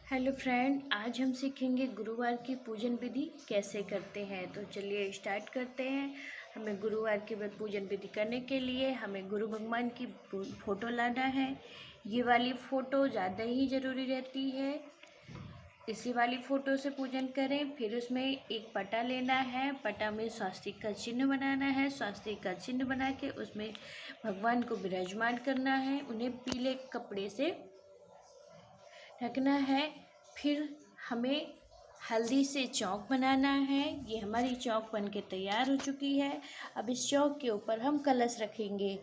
Hello friend, आज हम सीखेंगे गुरुवार की पूजन विधि कैसे करते हैं। तो चलिए स्टार्ट करते हैं। हमें गुरुवार की व्रत पूजन विधि करने के लिए हमें गुरु भगवान की फ़ोटो लाना है। ये वाली फ़ोटो ज़्यादा ही ज़रूरी रहती है। इसी वाली फ़ोटो से पूजन करें। फिर उसमें एक पटा लेना है। पटा में स्वास्तिक का चिन्ह बनाना है। स्वास्तिक का चिन्ह बना के उसमें भगवान को विराजमान करना है। उन्हें पीले कपड़े से रखना है। फिर हमें हल्दी से चौक बनाना है। ये हमारी चौक बन के तैयार हो चुकी है। अब इस चौक के ऊपर हम कलश रखेंगे।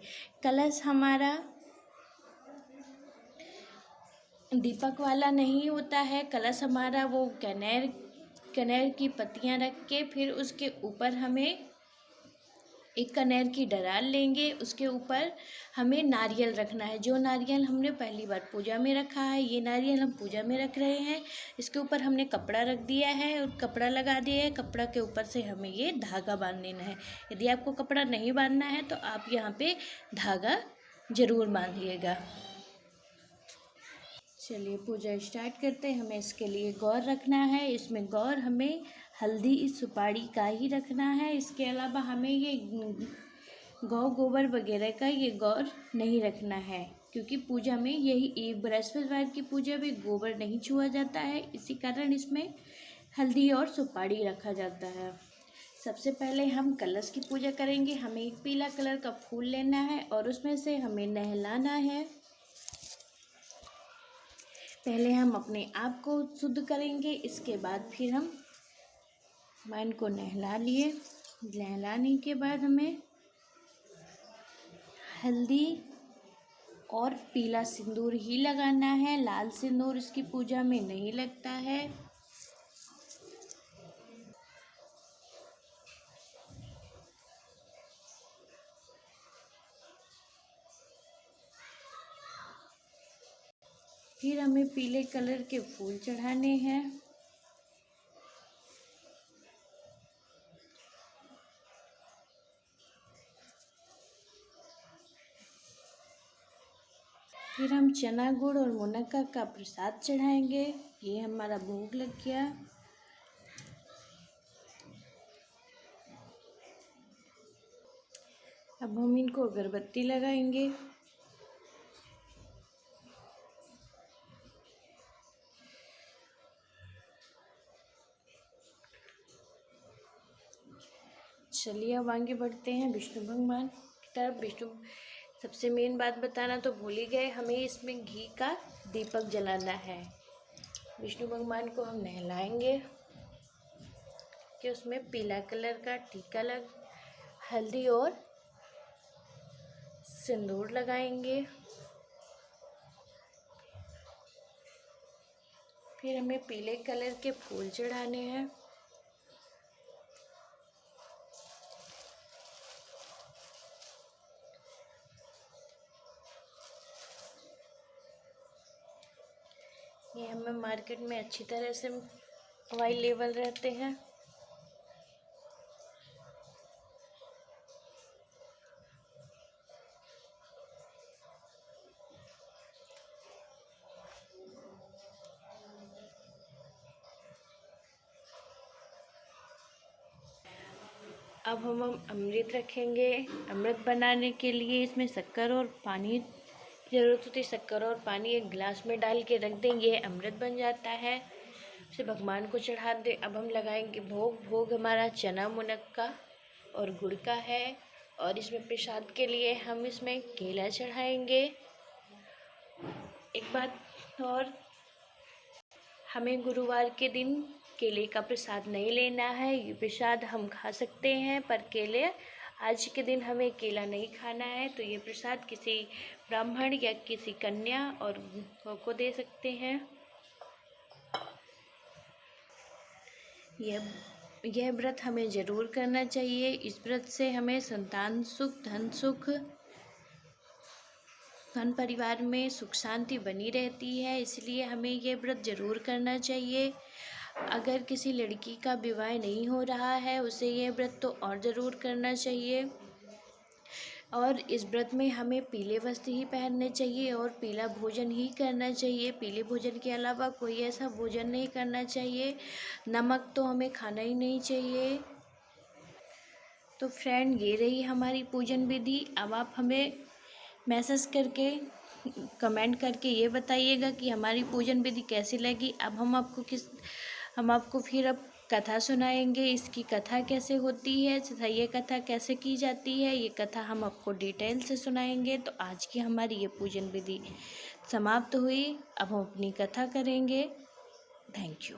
कलश हमारा दीपक वाला नहीं होता है। कलश हमारा वो कनेर की पत्तियां रख के फिर उसके ऊपर हमें एक कनेर की डराल लेंगे। उसके ऊपर हमें नारियल रखना है। जो नारियल हमने पहली बार पूजा में रखा है, ये नारियल हम पूजा में रख रहे हैं। इसके ऊपर हमने कपड़ा रख दिया है और कपड़ा लगा दिया है। कपड़ा के ऊपर से हमें ये धागा बांध देना है। यदि आपको कपड़ा नहीं बांधना है तो आप यहाँ पे धागा ज़रूर बांधिएगा। चलिए पूजा स्टार्ट करते हैं। हमें इसके लिए गौर रखना है। इसमें गौर हमें हल्दी सुपारी का ही रखना है। इसके अलावा हमें ये गौ गोबर वगैरह का ये गौर नहीं रखना है, क्योंकि पूजा में यही बृहस्पतिवार की पूजा में गोबर नहीं छुआ जाता है। इसी कारण इसमें हल्दी और सुपारी रखा जाता है। सबसे पहले हम कलश की पूजा करेंगे। हमें एक पीला कलर का फूल लेना है और उसमें से हमें नहलाना है। पहले हम अपने आप को शुद्ध करेंगे, इसके बाद फिर हम मन को नहला लिए। नहलाने के बाद हमें हल्दी और पीला सिंदूर ही लगाना है। लाल सिंदूर इसकी पूजा में नहीं लगता है। फिर हमें पीले कलर के फूल चढ़ाने हैं। फिर हम चना गुड़ और मुनक्का का प्रसाद चढ़ाएंगे। ये हमारा भोग लग गया। अब हम इनको अगरबत्ती लगाएंगे। चलिए अब आगे बढ़ते हैं विष्णु भगवान की तरफ। सबसे मेन बात बताना तो भूल ही गए, हमें इसमें घी का दीपक जलाना है। विष्णु भगवान को हम नहलाएंगे कि उसमें पीला कलर का टीका हल्दी और सिंदूर लगाएंगे। फिर हमें पीले कलर के फूल चढ़ाने हैं। ये हमें मार्केट में अच्छी तरह से अवेलेबल रहते हैं। अब हम अमृत रखेंगे। अमृत बनाने के लिए इसमें शक्कर और पानी ज़रूरत होती है। शक्कर और पानी एक गिलास में डाल के रख देंगे, अमृत बन जाता है। उसे भगवान को चढ़ा दे। अब हम लगाएंगे भोग। भोग हमारा चना मुनक्का और गुड़ का है। और इसमें प्रसाद के लिए हम इसमें केला चढ़ाएंगे। एक बात और, हमें गुरुवार के दिन केले का प्रसाद नहीं लेना है। ये प्रसाद हम खा सकते हैं, पर केले आज के दिन हमें केला नहीं खाना है। तो ये प्रसाद किसी ब्राह्मण या किसी कन्या और को दे सकते हैं। यह व्रत हमें ज़रूर करना चाहिए। इस व्रत से हमें संतान सुख, धन परिवार में सुख शांति बनी रहती है। इसलिए हमें यह व्रत ज़रूर करना चाहिए। अगर किसी लड़की का विवाह नहीं हो रहा है, उसे यह व्रत तो और ज़रूर करना चाहिए। और इस व्रत में हमें पीले वस्त्र ही पहनने चाहिए और पीला भोजन ही करना चाहिए। पीले भोजन के अलावा कोई ऐसा भोजन नहीं करना चाहिए। नमक तो हमें खाना ही नहीं चाहिए। तो फ्रेंड, ये रही हमारी पूजन विधि। अब आप हमें मैसेज करके, कमेंट करके ये बताइएगा कि हमारी पूजन विधि कैसी लगी। अब हम आपको फिर अब कथा सुनाएंगे। इसकी कथा कैसे होती है तथा ये कथा कैसे की जाती है, ये कथा हम आपको डिटेल से सुनाएंगे। तो आज की हमारी ये पूजन विधि समाप्त हुई। अब हम अपनी कथा करेंगे। Thank you.